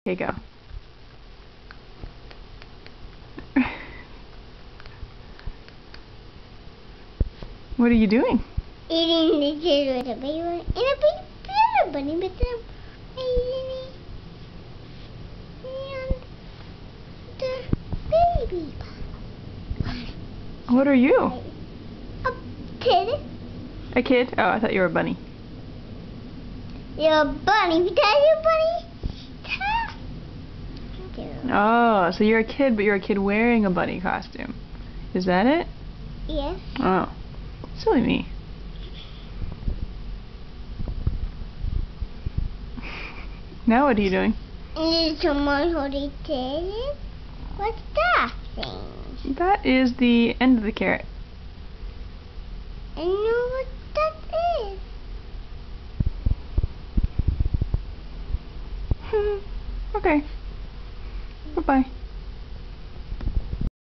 Okay, go. What are you doing? Eating the kid with a baby one and a big bunny with them. And the baby one. What are you? A kid. A kid? Oh, I thought you were a bunny. You're a bunny because you're a bunny. Oh, so you're a kid, but you're a kid wearing a bunny costume. Is that it? Yes. Oh, silly me. Now what are you doing? And someone holding it. What's that thing? That is the end of the carrot. I know what that is. Okay. Bye-bye.